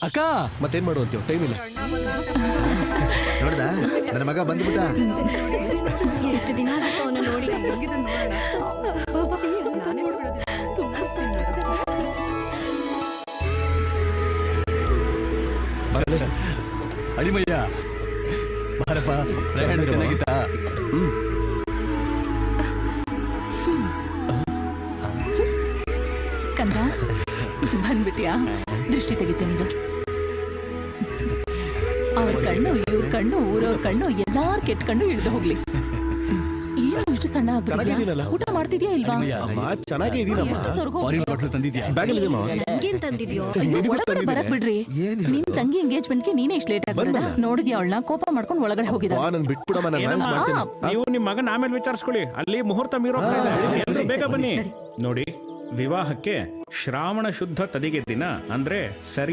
ಅಕ್ಕ ಮತ್ತೇನ್ ಮಾಡು ಅಂತೀವ್, ಟೈಮ್ ಇಲ್ಲ. ನೋಡ್ದ ನನ್ನ ಮಗ ಬಂದ್ಬಿಟ್ಟ. ಎಷ್ಟು ದಿನ ಆಗಿತ್ತು ಅವನು ನೋಡಿ. ಅಳಿಮಯ್ಯ ಬಾರಪ್ಪ, ಪ್ರಯಾಣ ಚೆನ್ನಾಗಿತ್ತಾ? ಕಂದ ಬಂದ್ಬಿಟ್ಯಾ? ದೃಷ್ಟಿ ತೆಗಿತೇನಿರು. ಅವ್ರ ಕಣ್ಣು, ಇವ್ರ ಕಣ್ಣು, ಊರವ್ರ ಕಣ್ಣು, ಎಲ್ಲಾರ್ ಕೆಟ್ಟ ಕಣ್ಣು ಇಳ್ದು ಹೋಗ್ಲಿ. ಏನು ಇಷ್ಟು ಸಣ್ಣ ಚೆನ್ನಾಗಿದ್ದೀನಲ್ಲ? ಊಟ ಮಾಡ್ತಿದ್ಯಾ ಇಲ್ವಾ? ಅಮ್ಮ ಚೆನ್ನಾಗೇ ಇದೀನಮ್ಮ. Foreign bottle ತಂದಿದ್ಯಾ? ಬ್ಯಾಗಲ್ಲಿದೆ ಮಾವ. ನನ್ಗೇನ್ ತಂದಿದ್ಯೋ? ಒಳಗಡೆ ಬರಕ್ ಬಿಡ್ರಿ. ನಿನ್ ತಂಗಿ ಎಂಗೇಜ್ಮೆಂಟ್ಗೆ ನೀನೇ ಇಷ್ಟು ಲೇಟ್ ಆಗಿದೆ. ನೋಡಿದ್ಯಾ ಅವಳನ್ನ? ಕೋಪ ಮಾಡ್ಕೊಂಡು ಒಳಗಡೆ ಹೋಗಿದ. ನನ್ ಬಿಟ್ಬಿಡಮ್ಮ, ನಾನು ಮ್ಯಾನೇಜ್ ಮಾಡ್ತೀನಿ. ನೀವು ನಿಮ್ಮ ಮಗನ ಆಮೇಲೆ ವಿಚಾರಿಸ್ಕೊಳ್ಳಿ. ಅಲ್ಲಿ ಮುಹೂರ್ತ ಮೀರೋ ಎಲ್ರು ಬೇಗ ಬನ್ನಿ. ನೋಡಿ, ವಿವಾಹಕ್ಕೆ ಶ್ರಾವಣ ಶುದ್ಧ ತದಿಗೆ ದಿನ ಅಂದ್ರೆ ಸರಿ